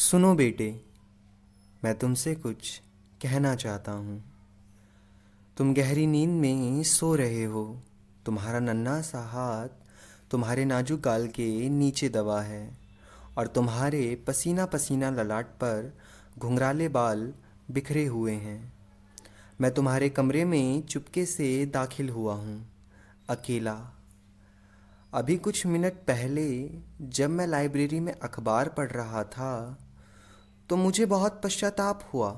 सुनो बेटे, मैं तुमसे कुछ कहना चाहता हूँ। तुम गहरी नींद में सो रहे हो। तुम्हारा नन्हा सा हाथ तुम्हारे नाजुक गाल के नीचे दबा है और तुम्हारे पसीना पसीना ललाट पर घुंघराले बाल बिखरे हुए हैं। मैं तुम्हारे कमरे में चुपके से दाखिल हुआ हूँ, अकेला। अभी कुछ मिनट पहले जब मैं लाइब्रेरी में अखबार पढ़ रहा था तो मुझे बहुत पश्चाताप हुआ।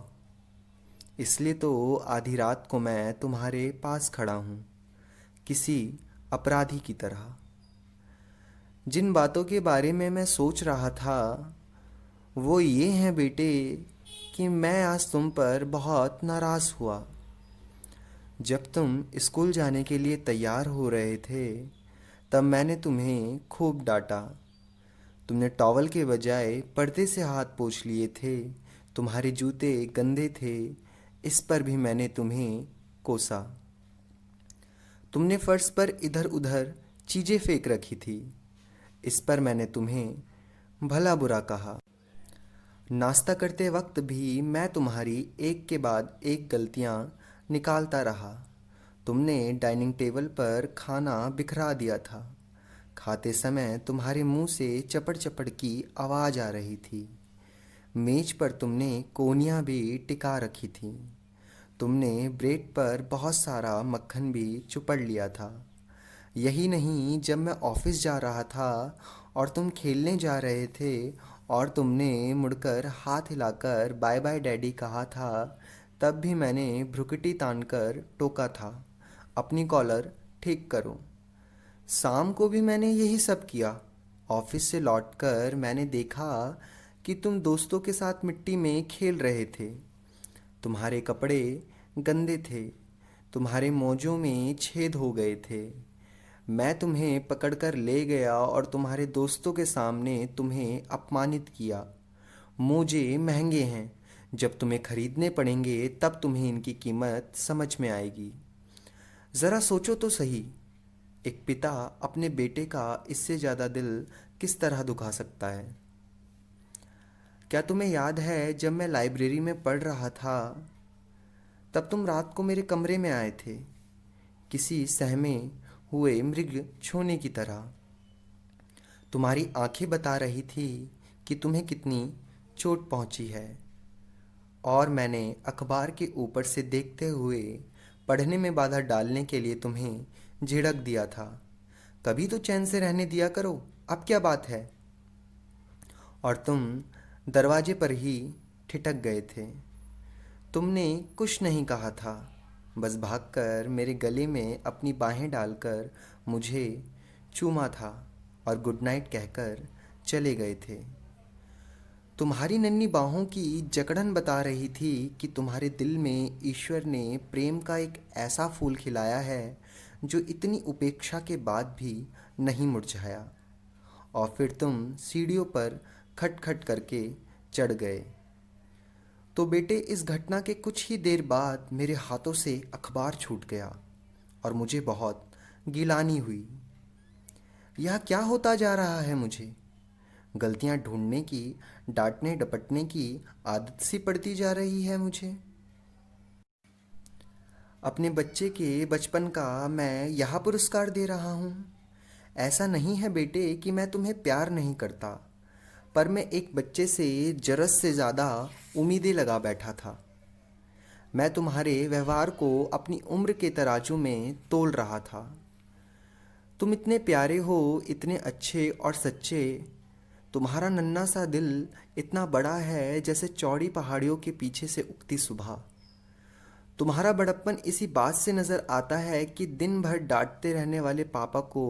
इसलिए तो आधी रात को मैं तुम्हारे पास खड़ा हूँ, किसी अपराधी की तरह। जिन बातों के बारे में मैं सोच रहा था वो ये हैं बेटे कि मैं आज तुम पर बहुत नाराज़ हुआ। जब तुम स्कूल जाने के लिए तैयार हो रहे थे तब मैंने तुम्हें खूब डांटा। तुमने टॉवल के बजाय पर्दे से हाथ पोंछ लिए थे। तुम्हारे जूते गंदे थे, इस पर भी मैंने तुम्हें कोसा। तुमने फर्श पर इधर उधर चीज़ें फेंक रखी थी, इस पर मैंने तुम्हें भला बुरा कहा। नाश्ता करते वक्त भी मैं तुम्हारी एक के बाद एक गलतियाँ निकालता रहा। तुमने डाइनिंग टेबल पर खाना बिखरा दिया था। खाते समय तुम्हारे मुंह से चपड़ चपड़ की आवाज़ आ रही थी। मेज पर तुमने कोनियाँ भी टिका रखी थीं। तुमने ब्रेड पर बहुत सारा मक्खन भी चुपड़ लिया था। यही नहीं, जब मैं ऑफिस जा रहा था और तुम खेलने जा रहे थे और तुमने मुड़कर हाथ हिलाकर बाय बाय डैडी कहा था, तब भी मैंने भ्रुकुटी तानकर टोका था, अपनी कॉलर ठीक करो। शाम को भी मैंने यही सब किया। ऑफिस से लौटकर मैंने देखा कि तुम दोस्तों के साथ मिट्टी में खेल रहे थे। तुम्हारे कपड़े गंदे थे, तुम्हारे मोजों में छेद हो गए थे। मैं तुम्हें पकड़कर ले गया और तुम्हारे दोस्तों के सामने तुम्हें अपमानित किया। मोजे महंगे हैं, जब तुम्हें खरीदने पड़ेंगे तब तुम्हें इनकी कीमत समझ में आएगी। ज़रा सोचो तो सही, एक पिता अपने बेटे का इससे ज़्यादा दिल किस तरह दुखा सकता है। क्या तुम्हें याद है जब मैं लाइब्रेरी में पढ़ रहा था तब तुम रात को मेरे कमरे में आए थे, किसी सहमे हुए मृग छोने की तरह। तुम्हारी आंखें बता रही थी कि तुम्हें कितनी चोट पहुंची है और मैंने अखबार के ऊपर से देखते हुए पढ़ने में बाधा डालने के लिए तुम्हें झिड़क दिया था। कभी तो चैन से रहने दिया करो, अब क्या बात है। और तुम दरवाजे पर ही ठिठक गए थे। तुमने कुछ नहीं कहा था, बस भागकर मेरे गले में अपनी बाहें डालकर मुझे चूमा था और गुड नाइट कहकर चले गए थे। तुम्हारी नन्ही बाहों की जकड़न बता रही थी कि तुम्हारे दिल में ईश्वर ने प्रेम का एक ऐसा फूल खिलाया है जो इतनी उपेक्षा के बाद भी नहीं मुरझाया। और फिर तुम सीढ़ियों पर खट खट करके चढ़ गए। तो बेटे, इस घटना के कुछ ही देर बाद मेरे हाथों से अखबार छूट गया और मुझे बहुत गिलानी हुई। यह क्या होता जा रहा है मुझे? गलतियां ढूंढने की, डांटने डपटने की आदत सी पड़ती जा रही है मुझे। अपने बच्चे के बचपन का मैं यह पुरस्कार दे रहा हूँ। ऐसा नहीं है बेटे कि मैं तुम्हें प्यार नहीं करता, पर मैं एक बच्चे से जरस से ज़्यादा उम्मीदें लगा बैठा था। मैं तुम्हारे व्यवहार को अपनी उम्र के तराजू में तोल रहा था। तुम इतने प्यारे हो, इतने अच्छे और सच्चे। तुम्हारा नन्हा सा दिल इतना बड़ा है जैसे चौड़ी पहाड़ियों के पीछे से उगती सुबह। तुम्हारा बड़प्पन इसी बात से नज़र आता है कि दिन भर डांटते रहने वाले पापा को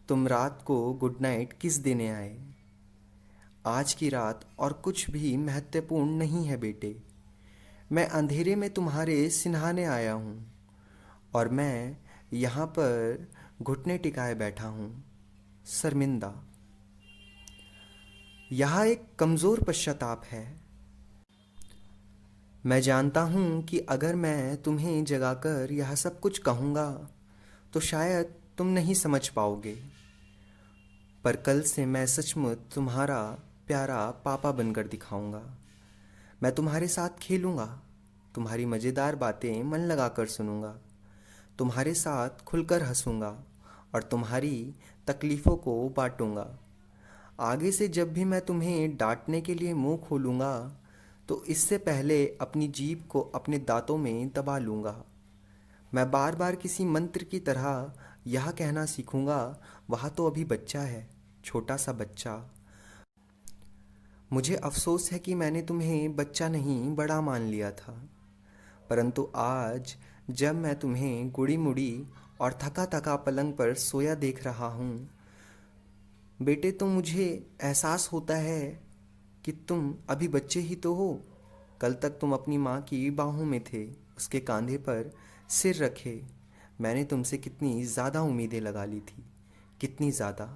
तुम रात को गुड नाइट किस देने आए। आज की रात और कुछ भी महत्वपूर्ण नहीं है बेटे। मैं अंधेरे में तुम्हारे सिन्हाने आया हूँ और मैं यहाँ पर घुटने टिकाए बैठा हूँ, शर्मिंदा। यह एक कमज़ोर पश्चाताप है। मैं जानता हूँ कि अगर मैं तुम्हें जगाकर यह सब कुछ कहूँगा तो शायद तुम नहीं समझ पाओगे, पर कल से मैं सचमुच तुम्हारा प्यारा पापा बनकर दिखाऊंगा। मैं तुम्हारे साथ खेलूंगा, तुम्हारी मज़ेदार बातें मन लगाकर सुनूंगा, तुम्हारे साथ खुलकर हंसूंगा और तुम्हारी तकलीफ़ों को बांटूंगा। आगे से जब भी मैं तुम्हें डांटने के लिए मुंह खोलूंगा तो इससे पहले अपनी जीभ को अपने दांतों में दबा लूंगा। मैं बार बार किसी मंत्र की तरह यह कहना सीखूंगा, वह तो अभी बच्चा है, छोटा सा बच्चा। मुझे अफसोस है कि मैंने तुम्हें बच्चा नहीं बड़ा मान लिया था, परंतु आज जब मैं तुम्हें गुड़ी मुड़ी और थका थका पलंग पर सोया देख रहा हूँ बेटे, तो मुझे एहसास होता है कि तुम अभी बच्चे ही तो हो। कल तक तुम अपनी माँ की बाहों में थे, उसके कंधे पर सिर रखे। मैंने तुमसे कितनी ज़्यादा उम्मीदें लगा ली थी, कितनी ज़्यादा।